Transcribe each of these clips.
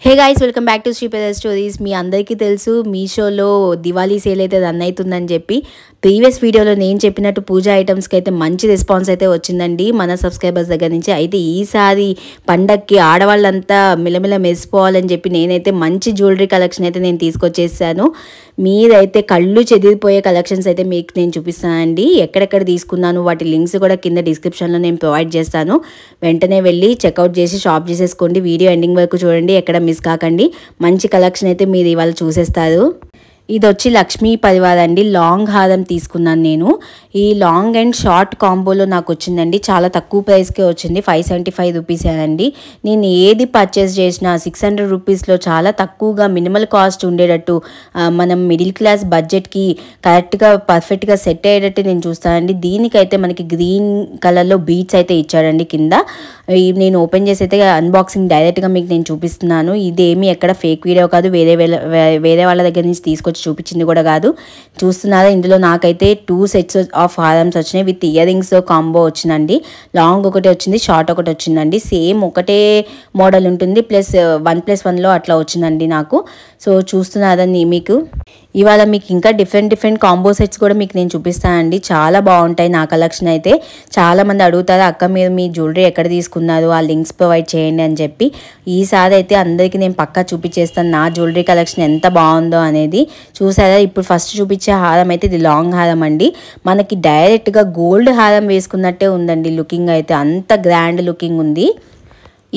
Hey guys welcome back to Sripada stories. మీ అందరికీ తెలుసు మీషోలో దివాళీ సేల్ అయితే రన్ అవుతుందని చెప్పి ప్రీవియస్ వీడియోలో నేను చెప్పినట్టు పూజా ఐటమ్స్కి అయితే మంచి రెస్పాన్స్ అయితే వచ్చిందండి మన సబ్స్క్రైబర్స్ దగ్గర నుంచి. అయితే ఈసారి పండక్కి ఆడవాళ్ళంతా మిలమిల మెరిసిపోవాలని చెప్పి నేనైతే మంచి జ్యువెలరీ కలెక్షన్ అయితే నేను తీసుకొచ్చేసాను. మీరైతే కళ్ళు చెదిరిపోయే కలెక్షన్స్ అయితే మీకు నేను చూపిస్తానండి. ఎక్కడెక్కడ తీసుకున్నాను వాటి లింక్స్ కూడా కింద డిస్క్రిప్షన్లో నేను ప్రొవైడ్ చేస్తాను. వెంటనే వెళ్ళి చెక్అవుట్ చేసి షాప్ చేసేసుకోండి. వీడియో ఎండింగ్ వరకు చూడండి, ఎక్కడ మిస్ కాకండి. మంచి కలెక్షన్ అయితే మీరు ఇవాళ చూసేస్తారు. ఇది వచ్చి లక్ష్మీ పరివార్ అండి. లాంగ్ హారం తీసుకున్నాను నేను. ఈ లాంగ్ అండ్ షార్ట్ కాంబోలో నాకు వచ్చిందండి. చాలా తక్కువ ప్రైస్కే వచ్చింది, 575 రూపీస్ అండి. నేను ఏది పర్చేస్ చేసినా 600 రూపీస్లో చాలా తక్కువగా మినిమల్ కాస్ట్ ఉండేటట్టు మనం మిడిల్ క్లాస్ బడ్జెట్కి కరెక్ట్గా పర్ఫెక్ట్గా సెట్ అయ్యేటట్టు నేను చూస్తానండి. దీనికైతే మనకి గ్రీన్ కలర్లో బీట్స్ అయితే ఇచ్చాడండి కింద. నేను ఓపెన్ చేసి అయితే అన్బాక్సింగ్ డైరెక్ట్గా మీకు నేను చూపిస్తున్నాను. ఇదేమి ఎక్కడ ఫేక్ వీడియో కాదు, వేరే వాళ్ళ దగ్గర నుంచి తీసుకొచ్చి చూపించింది కూడా కాదు. చూస్తున్నారా, ఇందులో నాకైతే 2 సెట్స్ ఆఫ్ హారమ్స్ వచ్చినాయి విత్ ఇయర్ రింగ్స్ కాంబో వచ్చిందండి. లాంగ్ ఒకటి వచ్చింది, షార్ట్ ఒకటి వచ్చిందండి. సేమ్ ఒకటే మోడల్ ఉంటుంది, ప్లస్ 1+1లో అట్లా వచ్చిందండి నాకు. సో చూస్తున్నారా మీకు ఇవాళ మీకు ఇంకా డిఫరెంట్ కాంబో సెట్స్ కూడా మీకు నేను చూపిస్తానండి. చాలా బాగుంటాయి నా కలెక్షన్ అయితే. చాలామంది అడుగుతారు, అక్క మీరు మీ జ్యువెలరీ ఎక్కడ తీసుకున్నారు, ఆ లింక్స్ ప్రొవైడ్ చేయండి అని చెప్పి. ఈసారి అయితే అందరికీ నేను పక్కా చూపించేస్తాను నా జ్యువెలరీ కలెక్షన్ ఎంత బాగుందో అనేది. చూసారా, ఇప్పుడు ఫస్ట్ చూపించే హారం అయితే ఇది లాంగ్ హారం అండి. మనకి డైరెక్ట్గా గోల్డ్ హారం వేసుకున్నట్టే ఉందండి లుకింగ్ అయితే. అంత గ్రాండ్ లుకింగ్ ఉంది.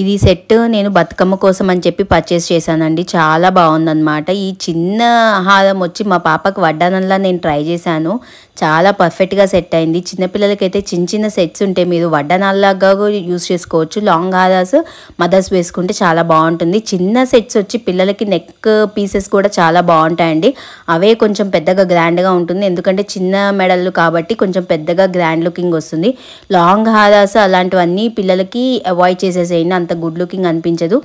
ఇది సెట్ నేను బతుకమ్మ కోసం అని చెప్పి పర్చేస్ చేశానండి. చాలా బాగుందన్నమాట. ఈ చిన్న హారం వచ్చి మా పాపకు వడ్డానంలా నేను ట్రై చేశాను. చాలా పర్ఫెక్ట్గా సెట్ అయింది. చిన్నపిల్లలకైతే చిన్న సెట్స్ ఉంటే మీరు వడ్డానాల్లాగా యూస్ చేసుకోవచ్చు. లాంగ్ హారాస్ మదర్స్ వేసుకుంటే చాలా బాగుంటుంది. చిన్న సెట్స్ వచ్చి పిల్లలకి నెక్ పీసెస్ కూడా చాలా బాగుంటాయండి. అవే కొంచెం పెద్దగా గ్రాండ్గా ఉంటుంది, ఎందుకంటే చిన్న మెడలు కాబట్టి కొంచెం పెద్దగా గ్రాండ్ లుకింగ్ వస్తుంది. లాంగ్ హారాస్ అలాంటివన్నీ పిల్లలకి అవాయిడ్ చేసేసేయండి, అంత గుడ్ లుకింగ్ అనిపించదు.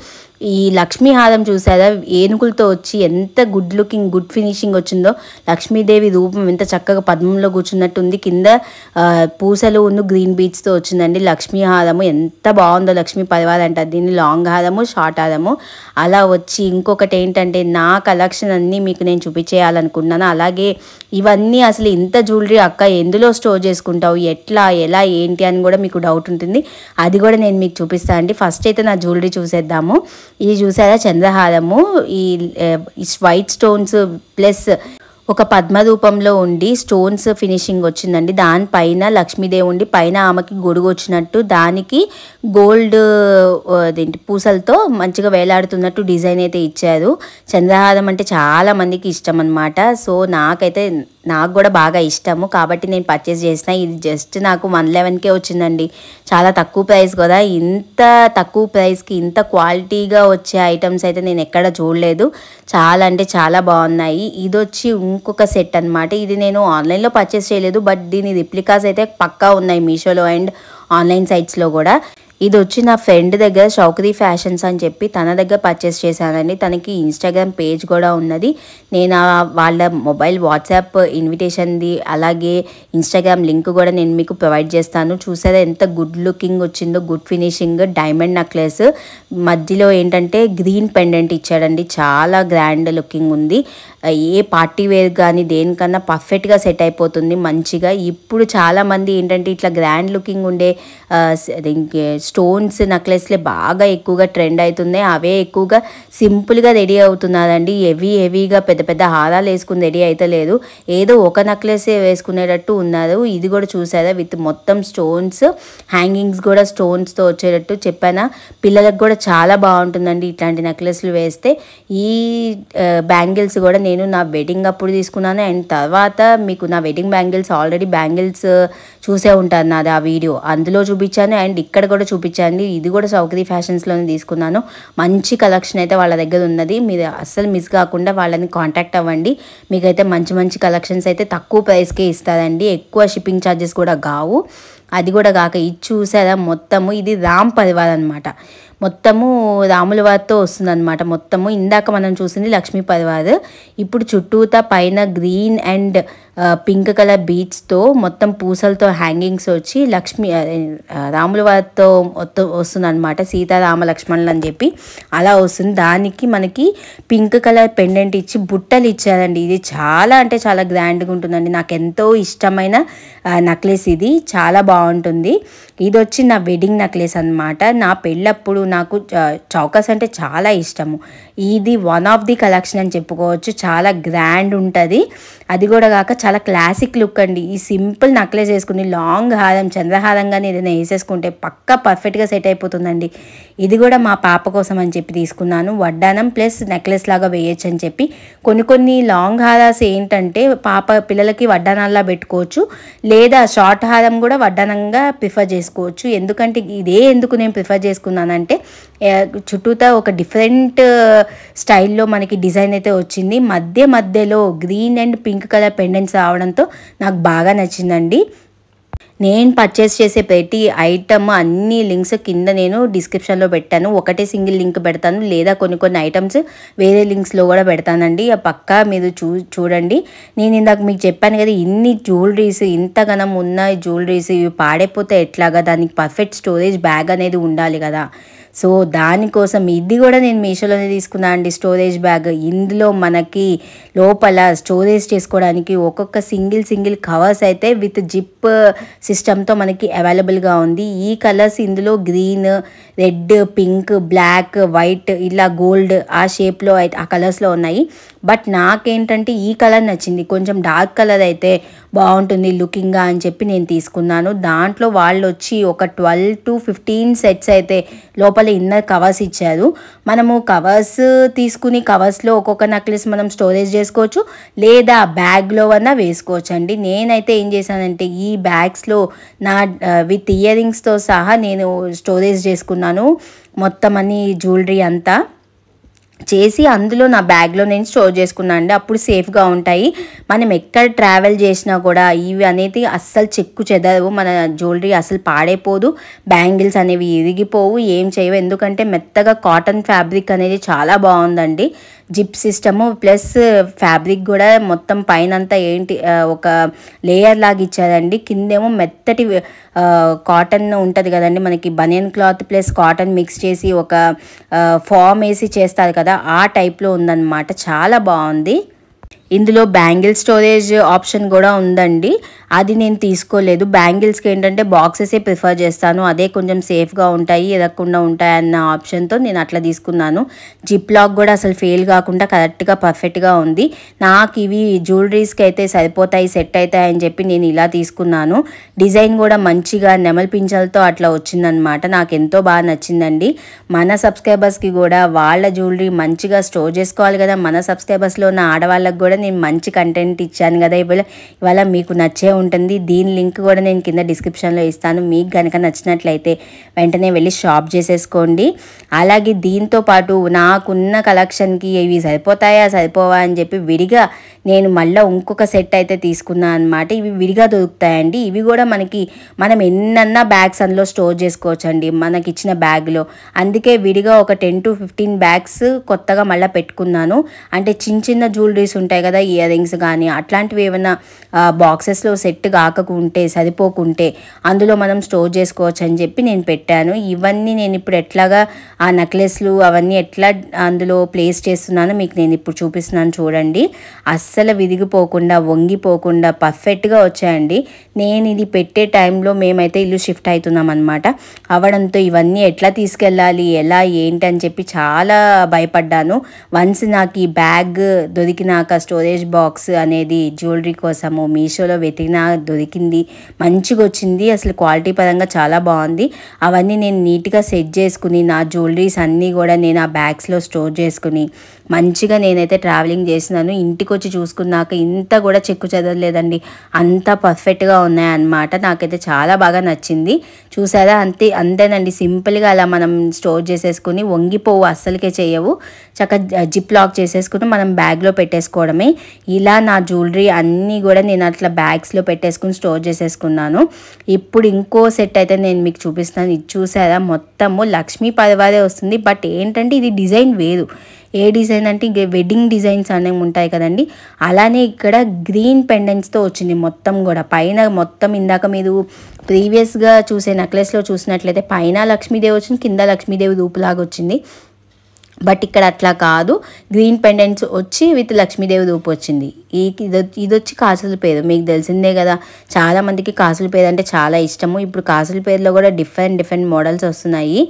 ఈ లక్ష్మీ హారం చూసారా, ఏనుగులతో వచ్చి ఎంత గుడ్ లుకింగ్ గుడ్ ఫినిషింగ్ వచ్చిందో. లక్ష్మీదేవి రూపం ఎంత చక్కగా పద్మంలో కూర్చున్నట్టుంది. కింద పూసలు ఉన్న గ్రీన్ బీట్స్తో వచ్చిందండి లక్ష్మీ హారము. ఎంత బాగుందో లక్ష్మీ పరివార్ అంటారు దీన్ని. లాంగ్ హారము, షార్ట్ హారము అలా వచ్చి. ఇంకొకటి ఏంటంటే నా కలెక్షన్ అన్నీ మీకు నేను చూపించేయాలనుకున్నాను. అలాగే ఇవన్నీ అసలు ఇంత జ్యువెలరీ అక్క ఎందులో స్టోర్ చేసుకుంటావు, ఎలా ఏంటి అని కూడా మీకు డౌట్ ఉంటుంది. అది కూడా నేను మీకు చూపిస్తాను అండి. ఫస్ట్ అయితే నా జ్యువెలరీ చూసేద్దాము. ఇది చూసారా, చంద్రహారము. ఈ వైట్ స్టోన్స్ ప్లస్ ఒక పద్మ రూపంలో ఉండి స్టోన్స్ ఫినిషింగ్ వచ్చిందండి. దానిపైన లక్ష్మీదేవి ఉండి పైన ఆమెకి గొడుగు వచ్చినట్టు, దానికి గోల్డ్ అదేంటి పూసలతో మంచిగా వేలాడుతున్నట్టు డిజైన్ అయితే ఇచ్చారు. చంద్రహారం అంటే చాలా మందికి ఇష్టం అనమాట. సో నాకు కూడా బాగా ఇష్టము కాబట్టి నేను పర్చేస్ చేసిన. ఇది జస్ట్ నాకు 111కే వచ్చిందండి. చాలా తక్కువ ప్రైస్ కదా. ఇంత తక్కువ ప్రైస్కి ఇంత క్వాలిటీగా వచ్చే ఐటమ్స్ అయితే నేను ఎక్కడ చూడలేదు. చాలా అంటే చాలా బాగున్నాయి. ఇది వచ్చి ఇంకొక సెట్ అనమాట. ఇది నేను ఆన్లైన్లో పర్చేస్ చేయలేదు, బట్ దీని రిప్లికాస్ అయితే పక్కా ఉన్నాయి మీషోలో అండ్ ఆన్లైన్ సైట్స్లో కూడా. ఇది వచ్చి నా ఫ్రెండ్ దగ్గర షౌకరీ ఫ్యాషన్స్ అని చెప్పి తన దగ్గర పర్చేస్ చేశానండి. తనకి ఇన్స్టాగ్రామ్ పేజ్ కూడా ఉన్నది. నేను వాళ్ళ మొబైల్ వాట్సాప్ ఇన్విటేషన్ది అలాగే ఇన్స్టాగ్రామ్ లింక్ కూడా నేను మీకు ప్రొవైడ్ చేస్తాను. చూసారా ఎంత గుడ్ లుకింగ్ వచ్చిందో, గుడ్ ఫినిషింగ్. డైమండ్ నెక్లెస్ మధ్యలో ఏంటంటే గ్రీన్ పెండెంట్ ఇచ్చాడండి. చాలా గ్రాండ్ లుకింగ్ ఉంది. ఏ పార్టీ వేర్ కానీ దేనికన్నా పర్ఫెక్ట్గా సెట్ అయిపోతుంది మంచిగా. ఇప్పుడు చాలామంది ఏంటంటే ఇట్లా గ్రాండ్ లుకింగ్ ఉండే స్టోన్స్ నెక్లెస్లే బాగా ఎక్కువగా ట్రెండ్ అవుతున్నాయి. అవే ఎక్కువగా సింపుల్గా రెడీ అవుతున్నారండి. హెవీగా పెద్ద హారాలు వేసుకుని రెడీ అయితే లేదు, ఏదో ఒక నెక్లెస్ వేసుకునేటట్టు ఉన్నారు. ఇది కూడా చూసారా, విత్ మొత్తం స్టోన్స్, హ్యాంగింగ్స్ కూడా స్టోన్స్తో వచ్చేటట్టు చెప్పానా. పిల్లలకు కూడా చాలా బాగుంటుందండి ఇట్లాంటి నెక్లెస్లు వేస్తే. ఈ బ్యాంగిల్స్ కూడా నేను నా వెడ్డింగ్ అప్పుడు తీసుకున్నాను. అండ్ తర్వాత మీకు నా వెడ్డింగ్ బ్యాంగిల్స్ ఆల్రెడీ బ్యాంగిల్స్ చూసే ఉంటారు నాది ఆ వీడియో, అందులో చూపించాను అండ్ ఇక్కడ కూడా చూపించాను. ఇది కూడా సౌకర్య ఫ్యాషన్స్లోనే తీసుకున్నాను. మంచి కలెక్షన్ అయితే వాళ్ళ దగ్గర ఉన్నది. మీరు అస్సలు మిస్ కాకుండా వాళ్ళని కాంటాక్ట్ అవ్వండి. మీకైతే మంచి కలెక్షన్స్ అయితే తక్కువ ప్రైస్కే ఇస్తారండి. ఎక్కువ షిప్పింగ్ ఛార్జెస్ కూడా కావు. అది కూడా కాక ఇది చూసారా, మొత్తము ఇది రామ్ పరివార్ అనమాట. మొత్తము రాముల వారితో వస్తుంది అనమాట. మొత్తము ఇందాక మనం చూసింది లక్ష్మీ పరివార్. ఇప్పుడు చుట్టూతా పైన గ్రీన్ అండ్ పింక్ కలర్ బీడ్స్తో మొత్తం పూసలతో హ్యాంగింగ్స్ వచ్చి రాముల వారితో వస్తుంది అనమాట, సీతారామ లక్ష్మణులు అని చెప్పి అలా వస్తుంది. దానికి మనకి పింక్ కలర్ పెండెంట్ ఇచ్చి బుట్టలు ఇచ్చారండి. ఇది చాలా అంటే చాలా గ్రాండ్గా ఉంటుందండి. నాకు ఎంతో ఇష్టమైన నెక్లెస్ ఇది, చాలా బాగుంటుంది. ఇది వచ్చి నా వెడ్డింగ్ నెక్లెస్ అనమాట. నా పెళ్ళప్పుడు నాకు చౌకస్ అంటే చాలా ఇష్టము. ఇది వన్ ఆఫ్ ది కలెక్షన్ అని చెప్పుకోవచ్చు. చాలా గ్రాండ్ ఉంటుంది. అది కూడా కాక చాలా క్లాసిక్ లుక్ అండి. ఈ సింపుల్ నెక్లెస్ వేసుకుని లాంగ్ హారం చంద్రహారంగానే ఏదైనా వేసేసుకుంటే పక్కా పర్ఫెక్ట్గా సెట్ అయిపోతుందండి. ఇది కూడా మా పాప కోసం అని చెప్పి తీసుకున్నాను. వడ్డానం ప్లస్ నెక్లెస్ లాగా వేయచ్చు అని చెప్పి. కొన్ని లాంగ్ హారాస్ ఏంటంటే పిల్లలకి వడ్డానాల్లా పెట్టుకోవచ్చు, లేదా షార్ట్ హారం కూడా వడ్డానంగా ప్రిఫర్ చేసుకోవచ్చు. ఎందుకంటే ఎందుకు నేను ప్రిఫర్ చేసుకున్నానంటే చుట్టూతా ఒక డిఫరెంట్ స్టైల్లో మనకి డిజైన్ అయితే వచ్చింది. మధ్యలో green and pink colour pendants రావడంతో నాకు బాగా నచ్చిందండి. నేను పర్చేస్ చేసే ప్రతి ఐటమ్ అన్ని లింక్స్ కింద నేను డిస్క్రిప్షన్లో పెట్టాను. ఒకటే సింగిల్ లింక్ పెడతాను, లేదా కొన్ని ఐటమ్స్ వేరే లింక్స్లో కూడా పెడతానండి. పక్కా మీరు చూడండి. నేను ఇందాక మీకు చెప్పాను కదా, ఇన్ని జ్యువెలరీస్ ఇంతగానం ఉన్న జ్యువెలరీస్ ఇవి పాడైపోతే ఎట్లాగా, దానికి పర్ఫెక్ట్ స్టోరేజ్ బ్యాగ్ అనేది ఉండాలి కదా. సో దానికోసం ఇది కూడా నేను మీషోలోనే తీసుకున్నాను అండి, స్టోరేజ్ బ్యాగ్. ఇందులో మనకి లోపల స్టోరేజ్ చేసుకోవడానికి ఒక్కొక్క సింగిల్ కవర్స్ అయితే విత్ జిప్ సిస్టమ్తో మనకి అవైలబుల్గా ఉంది. ఈ కలర్స్ ఇందులో green, red, pink, black, white, ఇలా గోల్డ్ ఆ షేప్లో అయితే ఆ కలర్స్లో ఉన్నాయి. బట్ నాకేంటంటే ఈ కలర్ నచ్చింది. కొంచెం డార్క్ కలర్ అయితే బాగుంటుంది లుకింగ్గా అని చెప్పి నేను తీసుకున్నాను. దాంట్లో వాళ్ళు వచ్చి ఒక 12 to 15 సెట్స్ అయితే లోపల ఇన్నర్ కవర్స్ ఇచ్చారు. మనము కవర్స్ తీసుకుని కవర్స్లో ఒక్కొక్క నెక్లెస్ మనం స్టోరేజ్ చేసుకోవచ్చు, లేదా బ్యాగ్లో అన్నా వేసుకోవచ్చు అండి. నేనైతే ఏం చేశానంటే ఈ బ్యాగ్స్లో నా విత్ ఇయర్ రింగ్స్తో సహా నేను స్టోరేజ్ చేసుకున్నాను. మొత్తం అన్ని జ్యువెలరీ అంతా చేసి అందులో నా బ్యాగ్లో నేను స్టోర్ చేసుకున్నాను అండి. అప్పుడు సేఫ్గా ఉంటాయి. మనం ఎక్కడ ట్రావెల్ చేసినా కూడా ఇవి అనేది అస్సలు చెక్కు చెదరవు, మన జ్యువెలరీ అసలు పాడైపోదు, బ్యాంగిల్స్ అనేవి ఇరిగిపోవు, ఏం చేయవు. ఎందుకంటే మెత్తగా కాటన్ ఫ్యాబ్రిక్ అనేది చాలా బాగుందండి. జిప్ సిస్టము ప్లస్ ఫ్యాబ్రిక్ కూడా మొత్తం పైనంతా ఒక లేయర్ లాగా ఇచ్చారండి. కిందేమో మెత్తటి కాటన్ ఉంటుంది కదండి, మనకి బనియన్ క్లాత్ ప్లస్ కాటన్ మిక్స్ చేసి ఒక ఫామ్ వేసి చేస్తారు కదా, ఆ టైప్లో ఉందన్నమాట. చాలా బాగుంది. ఇందులో బ్యాంగిల్ స్టోరేజ్ ఆప్షన్ కూడా ఉందండి, అది నేను తీసుకోలేదు. బ్యాంగిల్స్కి ఏంటంటే బాక్సెసే ప్రిఫర్ చేస్తాను, అదే కొంచెం సేఫ్గా ఉంటాయి, ఎదగకుండా ఉంటాయి అన్న ఆప్షన్తో నేను అట్లా తీసుకున్నాను. జిప్ లాక్ కూడా అసలు ఫెయిల్ కాకుండా కరెక్ట్గా పర్ఫెక్ట్గా ఉంది. నాకు ఇవి జ్యువెలరీస్కి అయితే సరిపోతాయి, సెట్ అవుతాయి అని చెప్పి నేను ఇలా తీసుకున్నాను. డిజైన్ కూడా మంచిగా నెమలి పింఛలతో అట్లా వచ్చిందనమాట. నాకు ఎంతో బాగా నచ్చిందండి. మన సబ్స్క్రైబర్స్కి కూడా వాళ్ళ జ్యువెలరీ మంచిగా స్టోర్ చేసుకోవాలి కదా. మన సబ్స్క్రైబర్స్లో ఉన్న ఆడవాళ్ళకి కూడా నేను మంచి కంటెంట్ ఇచ్చాను కదా, ఇవాళ మీకు నచ్చే ఉంటుంది. దీని లింక్ కూడా నేను కింద డిస్క్రిప్షన్లో ఇస్తాను. మీకు కనుక నచ్చినట్లయితే వెంటనే వెళ్ళి షాప్ చేసేసుకోండి. అలాగే దీంతో పాటు నాకున్న కలెక్షన్కి ఇవి సరిపోవా అని చెప్పి విడిగా నేను మళ్ళీ ఇంకొక సెట్ అయితే తీసుకున్నాను అనమాట. ఇవి విడిగా దొరుకుతాయండి. ఇవి కూడా మనం ఎన్నన్నా బ్యాగ్స్ అందులో స్టోర్ చేసుకోవచ్చండి మనకి ఇచ్చిన బ్యాగ్లో. అందుకే విడిగా ఒక 10 to 15 బ్యాగ్స్ కొత్తగా మళ్ళీ పెట్టుకున్నాను. అంటే చిన్న జ్యువెలరీస్ ఉంటాయి కదా, ఇయర్ రింగ్స్ కానీ అట్లాంటివి ఏమైనా బాక్సెస్లో సెట్ కాకుంటే సరిపోకుంటే అందులో మనం స్టోర్ చేసుకోవచ్చు అని చెప్పి నేను పెట్టాను. ఇవన్నీ నేను ఇప్పుడు ఎట్లాగా ఆ నెక్లెస్లు అవన్నీ ఎట్లా అందులో ప్లేస్ చేస్తున్నానో మీకు నేను ఇప్పుడు చూపిస్తున్నాను చూడండి. అస్సలు విరిగిపోకుండా వంగిపోకుండా పర్ఫెక్ట్గా వచ్చాయండి. నేను ఇది పెట్టే టైంలో మేమైతే ఇల్లు షిఫ్ట్ అవుతున్నాం అనమాట. అవడంతో ఇవన్నీ ఎట్లా తీసుకెళ్ళాలి, ఎలా ఏంటి అని చెప్పి చాలా భయపడ్డాను. వన్స్ నాకు ఈ బ్యాగ్ దొరికినాక స్టోరేజ్ బాక్స్ అనేది జ్యువెలరీ కోసము మీషోలో వెతికినా దొరికింది, మంచిగా వచ్చింది. అసలు క్వాలిటీ పరంగా చాలా బాగుంది. అవన్నీ నేను నీట్గా సెట్ చేసుకుని నా జ్యువెలరీస్ అన్నీ కూడా నేను ఆ బ్యాగ్స్లో స్టోర్ చేసుకుని మంచిగా నేనైతే ట్రావెలింగ్ చేసినాను. ఇంటికి వచ్చి చూసుకున్నాక ఇంత కూడా చెక్కు చెదరలేదండి, అంత పర్ఫెక్ట్గా ఉన్నాయన్నమాట. నాకైతే చాలా బాగా నచ్చింది. చూసారా, అంతేనండి. సింపుల్గా అలా మనం స్టోర్ చేసేసుకుని వంగిపోవు, అస్సలకే చేయవు. చక్కగా జిప్ లాక్ చేసేసుకుని మనం బ్యాగ్లో పెట్టేసుకోవడమే. ఇలా నా జ్యువెలరీ అన్నీ కూడా నేను అట్లా బ్యాగ్స్లో పెట్టేసుకుని స్టోర్ చేసేసుకున్నాను. ఇప్పుడు ఇంకో సెట్ అయితే నేను మీకు చూపిస్తాను. ఇది చూసారా, మొత్తము లక్ష్మీ పరివారే వస్తుంది. బట్ ఏంటంటే ఇది డిజైన్ వేరు. ఏ డిజైన్ అంటే ఇంక వెడ్డింగ్ డిజైన్స్ అనేవి ఉంటాయి కదండి, అలానే ఇక్కడ గ్రీన్ పెండెంట్స్తో వచ్చింది మొత్తం కూడా. పైన మొత్తం ఇందాక మీరు ప్రీవియస్గా చూసే నెక్లెస్లో చూసినట్లయితే పైన లక్ష్మీదేవి వచ్చింది, కింద లక్ష్మీదేవి రూపులాగా వచ్చింది. బట్ ఇక్కడ అట్లా కాదు, గ్రీన్ పెండెంట్స్ వచ్చి విత్ లక్ష్మీదేవి రూపు వచ్చింది. ఇది వచ్చి కాసుల పేరు, మీకు తెలిసిందే కదా, చాలామందికి కాసుల పేరు అంటే చాలా ఇష్టము. ఇప్పుడు కాసుల పేరులో కూడా డిఫరెంట్ మోడల్స్ వస్తున్నాయి.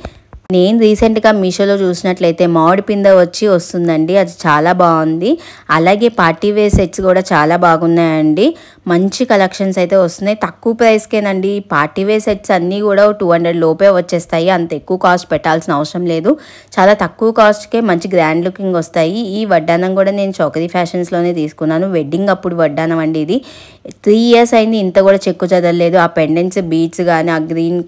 నేను రీసెంట్గా మీషోలో చూసినట్లయితే మామిడి పింద వచ్చి వస్తుందండి, అది చాలా బాగుంది. అలాగే పార్టీ వేర్ సెట్స్ కూడా చాలా బాగున్నాయండి, మంచి కలెక్షన్స్ అయితే వస్తున్నాయి. తక్కువ ప్రైస్కేనండి. పార్టీ వేర్ సెట్స్ అన్నీ కూడా 200 లోపే వచ్చేస్తాయి, అంత ఎక్కువ కాస్ట్ పెట్టాల్సిన అవసరం లేదు. చాలా తక్కువ కాస్ట్కే మంచి గ్రాండ్ లుకింగ్ వస్తాయి. ఈ వడ్డానం కూడా నేను చౌకరీ ఫ్యాషన్స్లోనే తీసుకున్నాను, వెడ్డింగ్ అప్పుడు వడ్డానం అండి. ఇది 3 years అయింది, ఇంత కూడా చెక్కు చదవలేదు. ఆ పెండెంట్స్ బీడ్స్ కానీ, ఆ గ్రీన్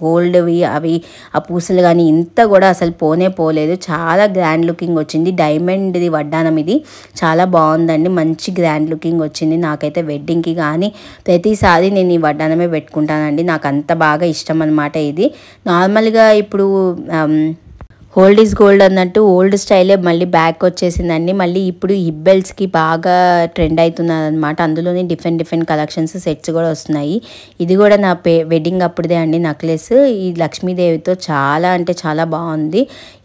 గోల్డ్వి అవి ఆ పూసలు కానీ ఇంత కూడా అసలు పోలేదు. చాలా గ్రాండ్ లుకింగ్ వచ్చింది. డైమండ్ది వడ్డానం ఇది, చాలా బాగుందండి, మంచి గ్రాండ్ లుకింగ్ వచ్చింది. నాకైతే వెడ్డింగ్కి కానీ ప్రతిసారి నేను ఈ వడ్డానమే పెట్టుకుంటానండి, నాకు అంత బాగా ఇష్టం అనమాట. ఇది నార్మల్గా ఇప్పుడు ఓల్డ్ ఈజ్ గోల్డ్ అన్నట్టు ఓల్డ్ స్టైలే మళ్ళీ బ్యాక్ వచ్చేసిందండి. మళ్ళీ ఇప్పుడు హిప్ బెల్ట్స్కి బాగా ట్రెండ్ అవుతున్నది అనమాట. అందులోనే డిఫరెంట్ కలెక్షన్స్ సెట్స్ కూడా వస్తున్నాయి. ఇది కూడా నా వెడ్డింగ్ అప్పుడుదే అండి నెక్లెస్, ఈ లక్ష్మీదేవితో చాలా అంటే చాలా బాగుంది.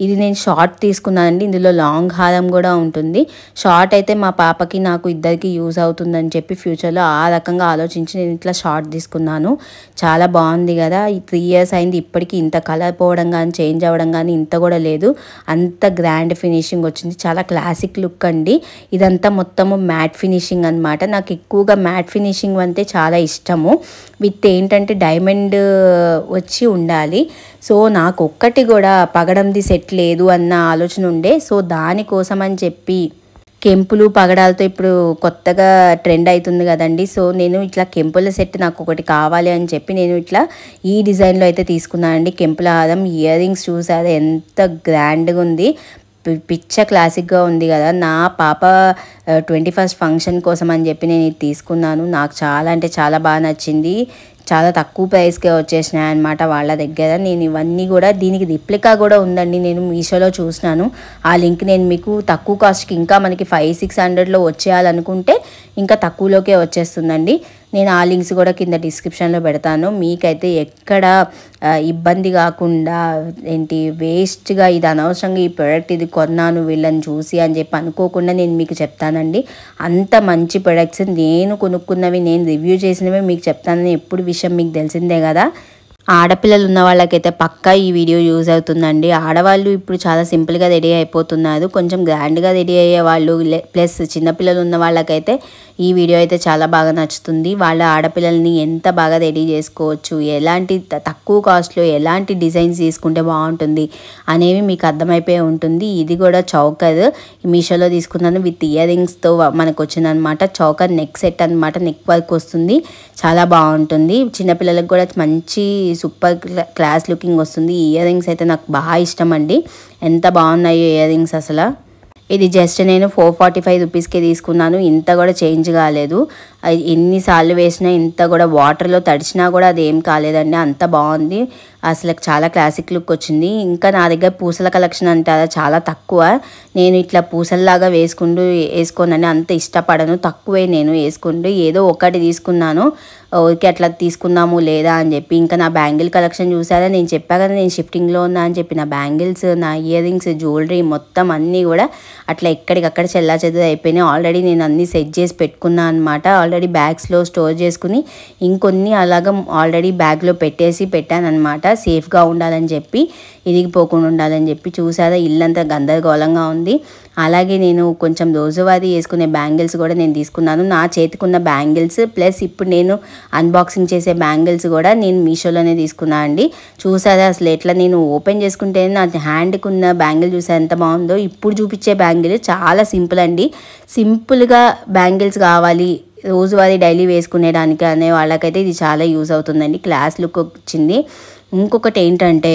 ఇది నేను షార్ట్ తీసుకున్నానండి, ఇందులో లాంగ్ హారం కూడా ఉంటుంది. షార్ట్ అయితే మా పాపకి నాకు ఇద్దరికి యూజ్ అవుతుందని చెప్పి ఫ్యూచర్లో ఆ రకంగా ఆలోచించి నేను ఇట్లా షార్ట్ తీసుకున్నాను. చాలా బాగుంది కదా. ఈ 3 years అయింది, ఇప్పటికీ ఇంత కలర్ పోవడం కానీ చేంజ్ అవ్వడం కానీ ఇంత కూడా లేదు, అంత గ్రాండ్ ఫినిషింగ్ వచ్చింది. చాలా క్లాసిక్ లుక్ అండి. ఇదంతా మొత్తము మ్యాట్ ఫినిషింగ్ అనమాట. నాకు ఎక్కువగా మ్యాట్ ఫినిషింగ్ అంటే చాలా ఇష్టము. విత్ ఏంటంటే డైమండ్ వచ్చి ఉండాలి. సో నాకు ఒక్కటి కూడా పగడంది సెట్ లేదు అన్న ఆలోచన ఉండే. సో దానికోసం అని చెప్పి కెంపులు పగడాలతో ఇప్పుడు కొత్తగా ట్రెండ్ అవుతుంది కదండి. సో నేను ఇట్లా కెంపుల సెట్ నాకు ఒకటి కావాలి అని చెప్పి నేను ఇట్లా ఈ డిజైన్లో అయితే తీసుకున్నానండి. కెంపుల హారం, ఇయర్ రింగ్స్ చూసారు ఎంత గ్రాండ్గా ఉంది, పిచ్చ క్లాసిక్గా ఉంది కదా. నా పాప 21st ఫంక్షన్ కోసం అని చెప్పి నేను ఇది తీసుకున్నాను. నాకు చాలా అంటే చాలా బాగా నచ్చింది. చాలా తక్కువ ప్రైస్కే వచ్చేసినాయి అనమాట వాళ్ళ దగ్గర. నేను ఇవన్నీ కూడా, దీనికి రిప్లికా కూడా ఉందండి, నేను మీషోలో చూసినాను. ఆ లింక్ నేను మీకు తక్కువ కాస్ట్కి ఇంకా మనకి 500-600లో వచ్చేయాలనుకుంటే ఇంకా తక్కువలోకే వచ్చేస్తుందండి. నేను ఆ లింక్స్ కూడా కింద డిస్క్రిప్షన్లో పెడతాను. మీకైతే ఎక్కడ ఇబ్బంది కాకుండా ఏంటి వేస్ట్గా ఇది అనవసరంగా ఈ ప్రోడక్ట్ ఇది కొన్నాను వీళ్ళని చూసి అని చెప్పి అనుకోకుండా నేను మీకు చెప్తానండి. అంత మంచి ప్రొడక్ట్స్ నేను కొనుక్కున్నవి, నేను రివ్యూ చేసినవి మీకు చెప్తానని ఎప్పుడు విషయం మీకు తెలిసిందే కదా. ఆడపిల్లలు ఉన్న వాళ్ళకైతే పక్కా ఈ వీడియో యూజ్ అవుతుందండి. ఆడవాళ్ళు ఇప్పుడు చాలా సింపుల్గా రెడీ అయిపోతున్నారు, కొంచెం గ్రాండ్గా రెడీ అయ్యే వాళ్ళు ప్లస్ చిన్నపిల్లలు ఉన్న వాళ్ళకైతే ఈ వీడియో అయితే చాలా బాగా నచ్చుతుంది. వాళ్ళ ఆడపిల్లల్ని ఎంత బాగా రెడీ చేసుకోవచ్చు, ఎలాంటి తక్కువ కాస్ట్లో ఎలాంటి డిజైన్స్ తీసుకుంటే బాగుంటుంది అనేవి మీకు అర్థమైపోయి ఉంటుంది. ఇది కూడా చౌకర్ మీషోలో తీసుకున్నాను, విత్ ఇయర్ రింగ్స్తో మనకు వచ్చిందనమాట. చౌకర్ నెక్ సెట్ అనమాట, నెక్ వర్క్ వస్తుంది, చాలా బాగుంటుంది. చిన్నపిల్లలకు కూడా మంచి సూపర్ క్లాస్ లుకింగ్ వస్తుంది. ఇయర్ రింగ్స్ అయితే నాకు బాగా ఇష్టం అండి, ఎంత బాగున్నాయో ఇయర్ రింగ్స్ అసలు. ఇది జస్ట్ నేను 445 రూపీస్కే తీసుకున్నాను, ఇంత కూడా చేంజ్ కాలేదు. ఎన్నిసార్లు వేసినా ఇంత కూడా వాటర్లో తడిచినా కూడా అది ఏం కాలేదండి, అంత బాగుంది. అసలు చాలా క్లాసిక్ లుక్ వచ్చింది. ఇంకా నా దగ్గర పూసల కలెక్షన్ అంటారా చాలా తక్కువ, నేను ఇట్లా పూసల్లాగా వేసుకోనని అంత ఇష్టపడను, తక్కువే నేను వేసుకుంటూ ఏదో ఒకటి తీసుకున్నాను, ఓకే అట్లా తీసుకుందాము లేదా అని చెప్పి. ఇంకా నా బ్యాంగిల్ కలెక్షన్ చూసారా, నేను చెప్పా కదా నేను షిఫ్టింగ్లో ఉన్నా అని చెప్పి. నా బ్యాంగిల్స్, నా ఇయర్ రింగ్స్, జ్యువెలరీ మొత్తం అన్నీ కూడా అట్లా ఎక్కడికక్కడ చెల్లాచెదురు అయిపోయినాయి. ఆల్రెడీ నేను అన్నీ సెట్ చేసి పెట్టుకున్నాను అనమాట. ఆల్రెడీ బ్యాగ్స్లో స్టోర్ చేసుకుని ఇంకొన్ని అలాగ ఆల్రెడీ బ్యాగ్లో పెట్టాను అనమాట, సేఫ్గా ఉండాలని చెప్పి, ఇరిగిపోకుండా ఉండాలని చెప్పి. చూసారా ఇల్లంతా గందరగోళంగా ఉంది. అలాగే నేను కొంచెం రోజువారీ వేసుకునే బ్యాంగిల్స్ కూడా నేను తీసుకున్నాను. నా చేతికున్న బ్యాంగిల్స్ ప్లస్ ఇప్పుడు నేను అన్బాక్సింగ్ చేసే బ్యాంగిల్స్ కూడా నేను మీషోలోనే తీసుకున్నా అండి. చూసారా అసలు ఎట్లా నేను ఓపెన్ చేసుకుంటే నా హ్యాండ్కి ఉన్న బ్యాంగిల్ చూసా ఎంత బాగుందో. ఇప్పుడు చూపించే బ్యాంగిల్ చాలా సింపుల్ అండి. సింపుల్గా బ్యాంగిల్స్ కావాలి రోజువారీ డైలీ వేసుకునేదానికి అనే వాళ్ళకైతే ఇది చాలా యూజ్ అవుతుందండి, క్లాస్ లుక్ వచ్చింది. ఇంకొకటి ఏంటంటే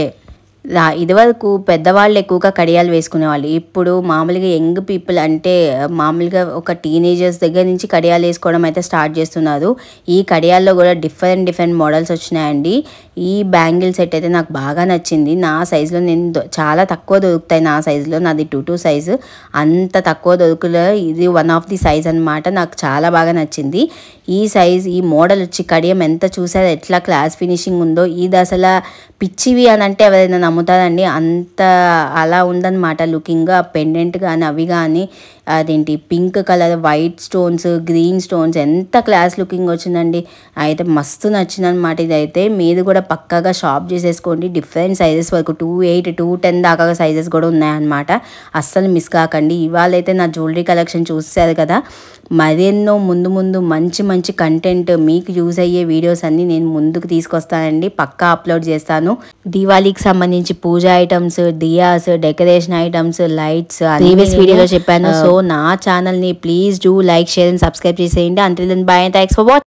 ఇదివరకు పెద్దవాళ్ళు ఎక్కువగా కడియాలు వేసుకునేవాళ్ళు, ఇప్పుడు మామూలుగా యంగ్ పీపుల్ అంటే మామూలుగా ఒక టీనేజర్స్ దగ్గర నుంచి కడియాలు వేసుకోవడం అయితే స్టార్ట్ చేస్తున్నారు. ఈ కడియాల్లో కూడా డిఫరెంట్ మోడల్స్ వచ్చినాయండి. ఈ బ్యాంగిల్ సెట్ అయితే నాకు బాగా నచ్చింది. నా సైజులో నేను చాలా తక్కువ దొరుకుతాయి, నా సైజులో నాది 2 సైజు, అంత తక్కువ దొరుకులో ఇది వన్ ఆఫ్ ది సైజ్ అనమాట. నాకు చాలా బాగా నచ్చింది ఈ సైజ్. ఈ మోడల్ వచ్చి కడియం ఎంత చూసారో ఎట్లా క్లాస్ ఫినిషింగ్ ఉందో. ఇది అసలు పిచ్చివి అని అంటే ఎవరైనా నమ్ముతారండి, అంత అలా ఉందన్నమాట లుకింగ్. ఆ పెండెంట్ కానీ అవి కానీ అదేంటి pink colour, white stones, green stones, ఎంత క్లాస్ లుకింగ్ వచ్చిందండి. అయితే మస్తు నచ్చిందనమాట. ఇదైతే మీరు కూడా పక్కాగా షాప్ చేసేసుకోండి. డిఫరెంట్ సైజెస్ వరకు 2.8, 2.10 దాకా సైజెస్ కూడా ఉన్నాయన్నమాట. అస్సలు మిస్ కాకండి. ఇవాళైతే నా జ్యువెలరీ కలెక్షన్ చూసారు కదా, మరెన్నో ముందు ముందు మంచి మంచి కంటెంట్ మీకు యూజ్ అయ్యే వీడియోస్ అన్నీ నేను ముందుకు తీసుకొస్తానండి, పక్కా అప్లోడ్ చేస్తాను. దివాళీకి సంబంధించి పూజ items, diyas, decoration items, lights previous వీడియోలో చెప్పాను. సో నా ఛానల్ని please do like, share and subscribe చేసేయండి. Until then bye, thanks for watching.